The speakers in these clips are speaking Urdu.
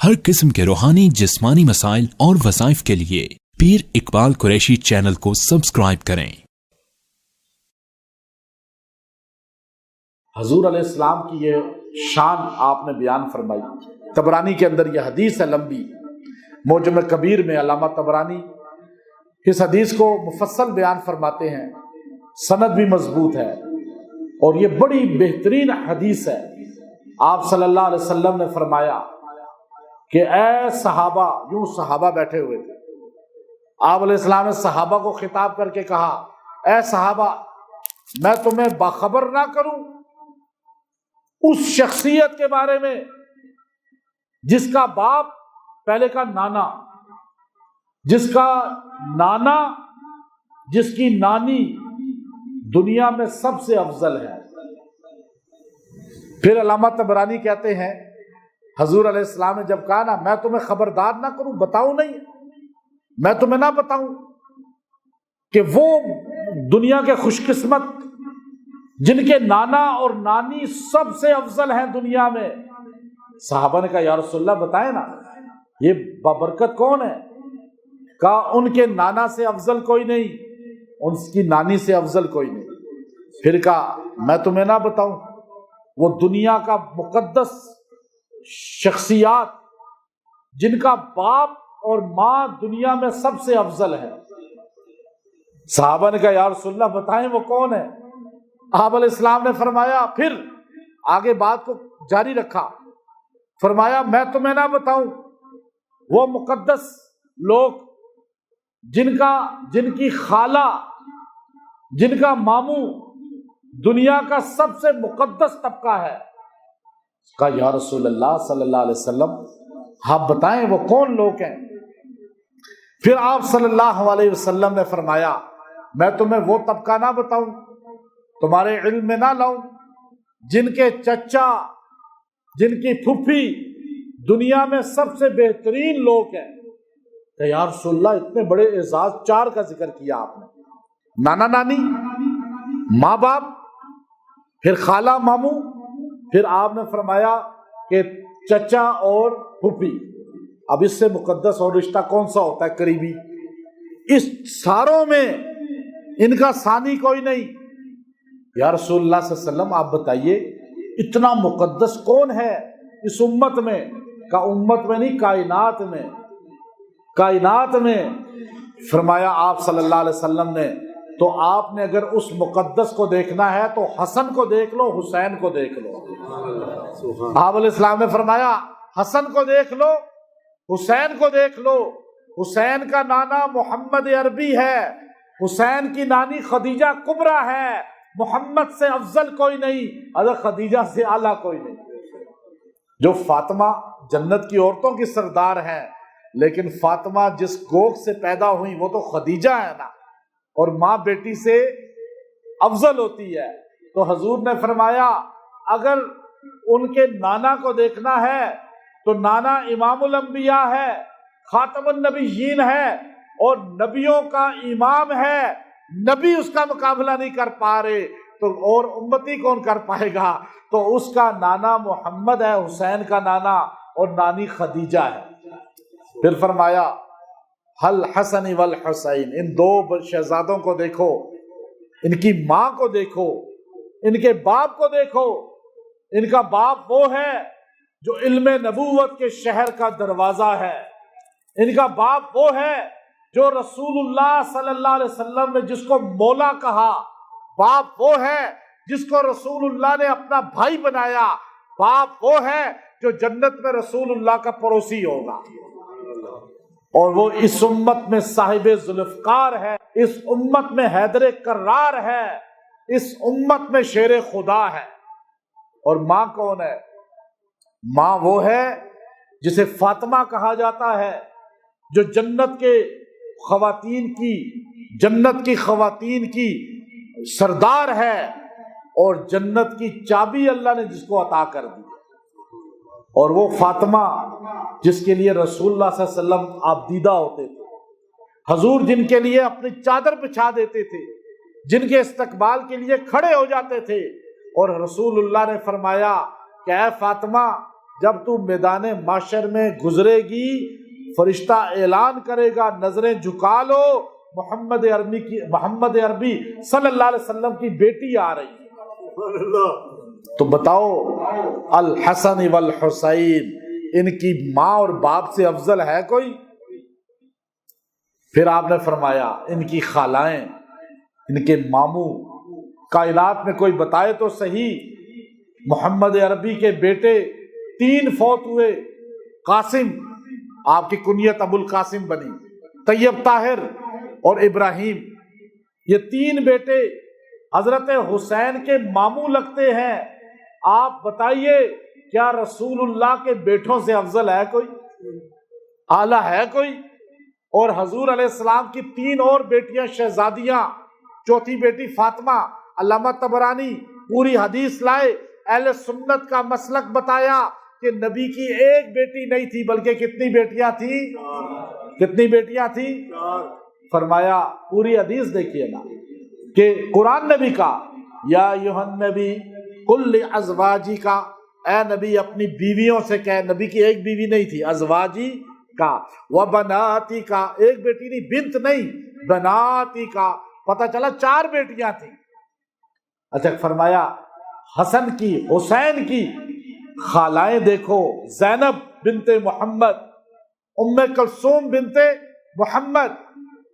ہر قسم کے روحانی جسمانی مسائل اور وظائف کے لیے پیر اقبال قریشی چینل کو سبسکرائب کریں۔ حضور علیہ السلام کی یہ شان آپ نے بیان فرمائی۔ طبرانی کے اندر یہ حدیث ہے لمبی، معجم کبیر میں علامہ طبرانی اس حدیث کو مفصل بیان فرماتے ہیں، سند بھی مضبوط ہے اور یہ بڑی بہترین حدیث ہے۔ آپ صلی اللہ علیہ وسلم نے فرمایا کہ اے صحابہ، یوں صحابہ بیٹھے ہوئے تھے، آپ علیہ السلام نے صحابہ کو خطاب کر کے کہا، اے صحابہ، میں تمہیں باخبر نہ کروں اس شخصیت کے بارے میں جس کا باپ پہلے کا نانا، جس کا نانا، جس کی نانی دنیا میں سب سے افضل ہے۔ پھر علامہ طبرانی کہتے ہیں حضور علیہ السلام نے جب کہا نا میں تمہیں خبردار نہ کروں، بتاؤں نہیں، میں تمہیں نہ بتاؤں کہ وہ دنیا کے خوش قسمت جن کے نانا اور نانی سب سے افضل ہیں دنیا میں۔ صحابہ نے کہا یا رسول اللہ بتائیں نا، یہ بابرکت کون ہے؟ کہا ان کے نانا سے افضل کوئی نہیں، ان کی نانی سے افضل کوئی نہیں۔ پھر کہا میں تمہیں نہ بتاؤں وہ دنیا کا مقدس شخصیات جن کا باپ اور ماں دنیا میں سب سے افضل ہے؟ صحابہ نے کہا یا رسول اللہ بتائیں وہ کون ہے؟ آپ علیہ السلام نے فرمایا، پھر آگے بات کو جاری رکھا، فرمایا میں تمہیں نہ بتاؤں وہ مقدس لوگ جن کی خالہ، جن کا ماموں دنیا کا سب سے مقدس طبقہ ہے؟ کہا یا رسول اللہ صلی اللہ علیہ وسلم آپ بتائیں وہ کون لوگ ہیں؟ پھر آپ صلی اللہ علیہ وسلم نے فرمایا میں تمہیں وہ طبقہ نہ بتاؤں، تمہارے علم میں نہ لاؤں، جن کے چچا، جن کی پھوپھی دنیا میں سب سے بہترین لوگ ہیں؟ کہ یا رسول اللہ اتنے بڑے اعزاز، چار کا ذکر کیا آپ نے، نانا نانی، ماں باپ، پھر خالہ ماموں، پھر آپ نے فرمایا کہ چچا اور پھوپھی۔ اب اس سے مقدس اور رشتہ کون سا ہوتا ہے قریبی؟ اس ساروں میں ان کا ثانی کوئی نہیں۔ یا رسول اللہ صلی اللہ علیہ وسلم آپ بتائیے اتنا مقدس کون ہے اس امت میں؟ کا امت میں نہیں، کائنات میں، کائنات میں۔ فرمایا آپ صلی اللہ علیہ وسلم نے تو آپ نے اگر اس مقدس کو دیکھنا ہے تو حسن کو دیکھ لو، حسین کو دیکھ لو۔ آپ علیہ السلام نے فرمایا حسن کو دیکھ لو، حسین کو دیکھ لو۔ حسین کا نانا محمد عربی ہے، حسین کی نانی خدیجہ کبریٰ ہے۔ محمد سے افضل کوئی نہیں، حضرت خدیجہ سے اعلیٰ کوئی نہیں۔ جو فاطمہ جنت کی عورتوں کی سردار ہیں، لیکن فاطمہ جس گوگ سے پیدا ہوئی وہ تو خدیجہ ہے نا، اور ماں بیٹی سے افضل ہوتی ہے۔ تو حضور نے فرمایا اگر ان کے نانا کو دیکھنا ہے تو نانا امام الانبیاء ہے، خاتم النبیین ہے، اور نبیوں کا امام ہے، نبی اس کا مقابلہ نہیں کر پا رہے تو اور امتی کون کر پائے گا؟ تو اس کا نانا محمد ہے، حسین کا نانا، اور نانی خدیجہ ہے۔ پھر فرمایا حل حسن والحسین، ان دو شہزادوں کو دیکھو، ان کی ماں کو دیکھو، ان کے باپ کو دیکھو۔ ان کا باپ وہ ہے جو علم نبوت کے شہر کا دروازہ ہے، ان کا باپ وہ ہے جو رسول اللہ صلی اللہ علیہ وسلم نے جس کو مولا کہا، باپ وہ ہے جس کو رسول اللہ نے اپنا بھائی بنایا، باپ وہ ہے جو جنت میں رسول اللہ کا پڑوسی ہوگا، اور وہ اس امت میں صاحب ذوالفقار ہے، اس امت میں حیدر کرار ہے، اس امت میں شیر خدا ہے۔ اور ماں کون ہے؟ ماں وہ ہے جسے فاطمہ کہا جاتا ہے، جو جنت کی خواتین کی سردار ہے، اور جنت کی چابی اللہ نے جس کو عطا کر دی۔ اور وہ فاطمہ جس کے لیے رسول اللہ صلی اللہ علیہ وسلم آپ دیدہ ہوتے تھے، حضور جن کے لیے اپنی چادر بچھا دیتے تھے، جن کے استقبال کے لیے کھڑے ہو جاتے تھے، اور رسول اللہ نے فرمایا کہ اے فاطمہ جب تو میدان معاشر میں گزرے گی فرشتہ اعلان کرے گا نظریں جھکا لو محمد عربی صلی اللہ علیہ وسلم کی بیٹی آ رہی ہے۔ تو بتاؤ الحسن والحسین ان کی ماں اور باپ سے افضل ہے کوئی؟ پھر آپ نے فرمایا ان کی خالائیں، ان کے ماموں، کائنات میں کوئی بتائے تو صحیح محمد عربی کے بیٹے 3 فوت ہوئے، قاسم آپ کی کنیت ابو القاسم بنی، طیب طاہر اور ابراہیم، یہ 3 بیٹے حضرت حسین کے ماموں لگتے ہیں۔ آپ بتائیے کیا رسول اللہ کے بیٹوں سے افضل ہے کوئی؟ اعلیٰ ہے کوئی؟ اور حضور علیہ السلام کی 3 اور بیٹیاں شہزادیاں، چوتھی بیٹی فاطمہ، علامہ طبرانی پوری حدیث لائے، اہل سنت کا مسلک بتایا کہ نبی کی ایک بیٹی نہیں تھی بلکہ کتنی بیٹیاں تھیں؟ کتنی بیٹیاں تھیں؟ فرمایا پوری حدیث دیکھیے نا کہ قرآن نے بھی کہا یا ایھا النبی قل لازواجی کا، اے نبی اپنی بیویوں سے کہے، نبی کی ایک بیوی نہیں تھی، ازواجی کا، وبناتی کا، ایک بیٹی نہیں، بنت نہیں، بناتی کا، پتہ چلا 4 بیٹیاں تھیں۔ اچھا فرمایا حسن کی، حسین کی خالائیں دیکھو، زینب بنت محمد، ام کلثوم بنت محمد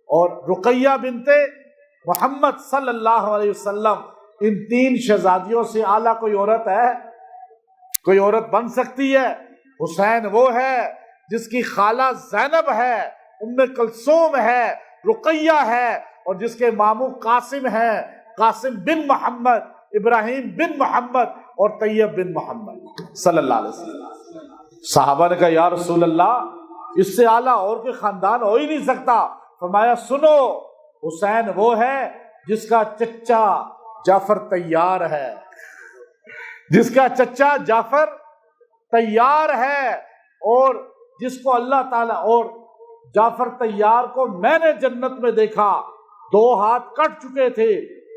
اور رقیہ بنت محمد صلی اللہ علیہ وسلم، ان 3 شہزادیوں سے اعلیٰ کوئی عورت ہے؟ کوئی عورت بن سکتی ہے؟ حسین وہ ہے جس کی خالہ زینب ہے، ام کلثوم ہے، رقیہ ہے، اور جس کے ماموں قاسم ہیں، قاسم بن محمد، ابراہیم بن محمد اور طیب بن محمد صلی اللہ علیہ وسلم۔ صحابہ نے کہا یا رسول اللہ اس سے اعلیٰ اور کوئی خاندان ہو ہی نہیں سکتا۔ فرمایا سنو، حسین وہ ہے جس کا چچا جعفر طیار ہے، جس کا چچا جعفر طیار ہے، اور جس کو اللہ تعالیٰ، اور جعفر طیار کو میں نے جنت میں دیکھا، 2 ہاتھ کٹ چکے تھے،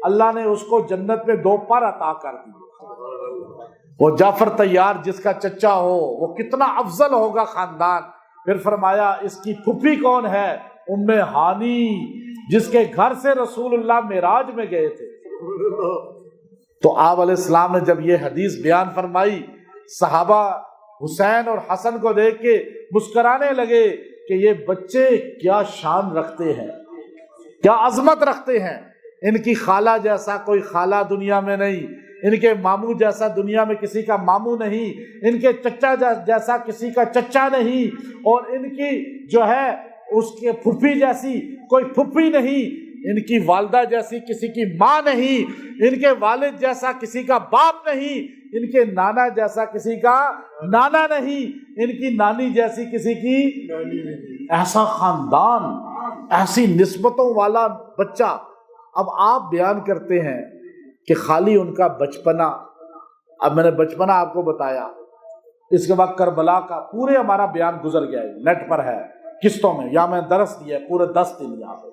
اللہ نے اس کو جنت میں 2 پر عطا کر دی۔ وہ جعفر طیار جس کا چچا ہو وہ کتنا افضل ہوگا خاندان۔ پھر فرمایا اس کی پھپھی کون ہے؟ ام ہانی، جس کے گھر سے رسول اللہ معراج میں گئے تھے۔ تو آپ علیہ السلام نے جب یہ حدیث بیان فرمائی، صحابہ حسین اور حسن کو دیکھ کے مسکرانے لگے کہ یہ بچے کیا شان رکھتے ہیں، کیا عظمت رکھتے ہیں، ان کی خالہ جیسا کوئی خالہ دنیا میں نہیں، ان کے ماموں جیسا دنیا میں کسی کا ماموں نہیں، ان کے چچا جیسا کسی کا چچا نہیں، اور ان کی جو ہے اس کے پھپھی جیسی کوئی پھپھی نہیں، ان کی والدہ جیسی کسی کی ماں نہیں، ان کے والد جیسا کسی کا باپ نہیں، ان کے نانا جیسا کسی کا نانا نہیں، ان کی نانی جیسی کسی کی ایسا خاندان، ایسی نسبتوں والا بچہ۔ اب آپ بیان کرتے ہیں کہ خالی ان کا بچپنا، اب میں نے بچپنا آپ کو بتایا، اس کے بعد کربلا کا پورے ہمارا بیان گزر گیا ہے، نیٹ پر ہے، قسطوں میں، یا میں درس دیا ہے پورے 10 دن یہاں پہ۔